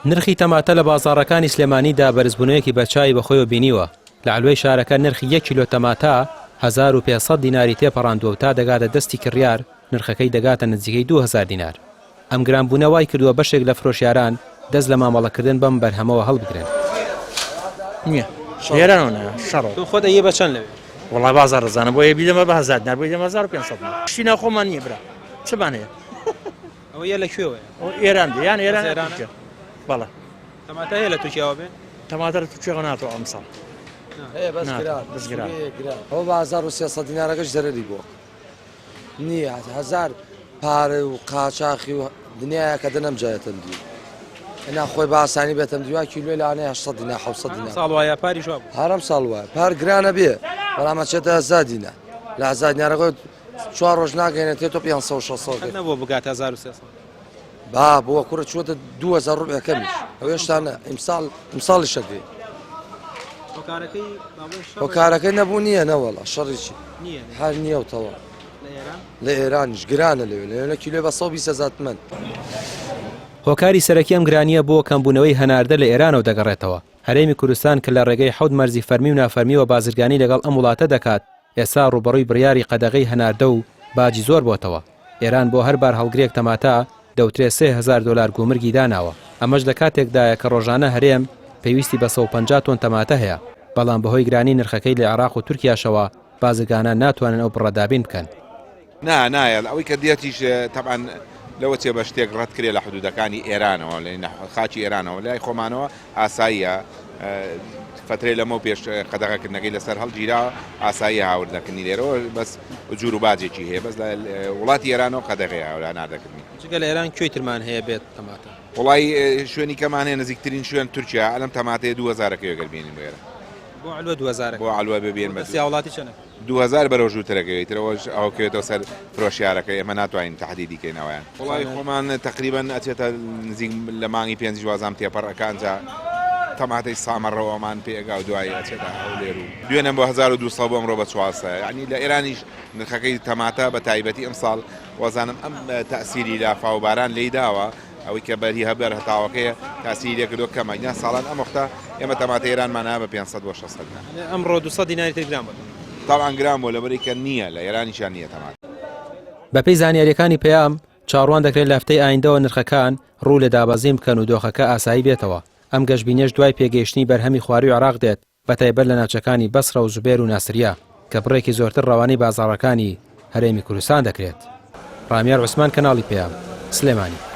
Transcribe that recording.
نرخی تەماتە لە بازاڕەکانی سلێمانیدا بەرزبوونەیەکی بەرچاوی بەخۆیەوە بینیوە. لە علوەی شارەکە نرخی 1 کیلۆ تەماتە 1500 دیناری تێپەڕاندووە و تا دەگاتە دەستی کڕیار نرخەکەی دەگاتە نزیکەی 2000 دینار. ئەم گرانبوونە وای کردووە بەشێک لە فرۆشیاران دەست لە مامەڵەکردن بەم بەرهەمەوە هەڵبگرن. تو خۆت ئەیە بە چەند لەوێ؟ وڵای بازار ڕزانە بۆ بیدەمە بە 1000 دینار بۆ 1500 شتینە خۆمان نییە برا چمان هەیە ئەوە یە لەکوێوەیە؟ ئێران یان ئێران بەڵێ تەماتە هەیە لە تورکیاوە بێ؟ تەماتە لە تورکیاوە ناتەوە ئەمساڵ بەس ئەو 1300 دینارەکەش زەرەری بووە نییە 1000 پارە و قاچاقی و دنیاە کە دەنەمجایەتەم دی ئەنا خۆی بە ئاسانی بێتم دیوا کیلوێ لەوانەیە 800 دینار 700 دینار ساڵ وایە پاری شواب هەرم ساڵ وایە پار گرانە بێ بەڵام ئەچێتە 1000 دینار لە 1000 دینارەکەی 4 ڕۆژ ناگەێنێتێتەوە 500 نەبووە بگاتە 1300 با بۆ کوڕە چووەتە 2000 ڕوبەکەمیش ئەو هێشتا ئیمساڵی شەکەی هۆکارەکەی نەبوو نییە نەوەڵە شەڕێکی هەر نییەوتەوە لە ئێرانیش گرانە لەوێ کیلۆ بە 120 من. هۆکاری سەرەکی ئەم گرانیە بۆ کەمبوونەوەی هەناردە لە ئێرانەوە دەگەڕێتەوە. هەرێمی کوردستان کە لە ڕێگەی حەوت مەرزی فەرمی و نافەرمیەوە بازرگانی لەگەڵ ئەم وڵاتە دەکات ئێستا ڕوبەڕووی بڕیاری قەدەغەی هەناردە و باجی زۆر بۆتەوە. ئێران بۆ هەر بار هەڵگرێک تەماتە دەوترێت 3000 دلار گومرگی داناوە. ئەمەش لە کاتێکدایە کە ڕۆژانە هەرێم پێویستی بە 150 تۆن تەماتە هەیە بەڵام بەهۆی گرانی نرخەکەی لە عێراق و تورکیاشەوە بازرگانان ناتوانن ئەو بڕەدابین بکەن. نایە ئەوەی کە دیەتیش تەبعاً لەوە چێ بە شتێک ڕەت کرێ لە حدودەکانی ئێرانەوە لە خاچی ئێرانەوە لای خۆمانەوە ئاساییە فترێ لەمە پێش قەدەغەکردنەکەی لەسەر هەڵگیرا ئاسایی هاوردەکردنی لێرەوە بەس جوور و باجێکی هەیە بەس لە وڵاتی ئێرانەوە قەدەغی هاورا نادەکردنی جگە لە ئێران کوێی ترمان هەیە بێت تەماتە وڵی شوێنی کەمان هەیە نزیکترین شوێن تورکیا ئەلم تەماتەیە 2000ەکەی گەربێنین بێرە بۆ علوە 2000 بۆ علوە ببێن بەس وڵاتی چەنە 2000 بەرەو ژووترەکەوێت ترەوەش ئەوکەوێتەوە سەر فرۆشیارەکە ئێمە ناتوانین تهدیدی کەینەوەیان وڵی خۆمان تقریبا ئەچێتە نزیک لە مانگی 5 وازام تێپەڕەکانجا تەماتەی سامەڕەوەمان پێگا و دوای ئەچێتە هەولێر و دوێنم بۆ 1200 بۆ ئەمڕۆ بە 400 یعنی لە ئێرانیش نرخەکەی تەماتە بە تایبەتی ئەمساڵ وەزانم ئەم تەسیری لافاو باران لێی داوە ئەوەی کە بەری هەبەر هەتاوەکەیە تاسیری لێکردو کەمە یا ساڵان ئەم وەختە ئێمە تەماتە ئێرانمانە بە 500 بۆ 600 ئەمڕۆ 200 دیناری تێگرام بوو تاوان گرام بۆ لەبەری کە نییە لە ئێرانیشان نییە تەمات. بەپێی زانیاریەکانی پێیام چاڕوان دەکرێت لە هەفتەی ئایندەوە نرخەکان ڕوو لە دابەزیم بکەن و دۆخەکە ئاسایی بێتەوە. ئەم گەشتبینیەش دوای پێگەیشتنی بەرهەمی خواروی عێراق دێت بەتایبەت لە ناوچەکانی بەسڕە و زوبێر و ناسریا کە بڕێکی زۆرتر ڕەوانەی بازاڕەکانی هەرێمی کوردستان دەکرێت. ڕامیار عوسمان کەناڵی پێیام سلێمانی.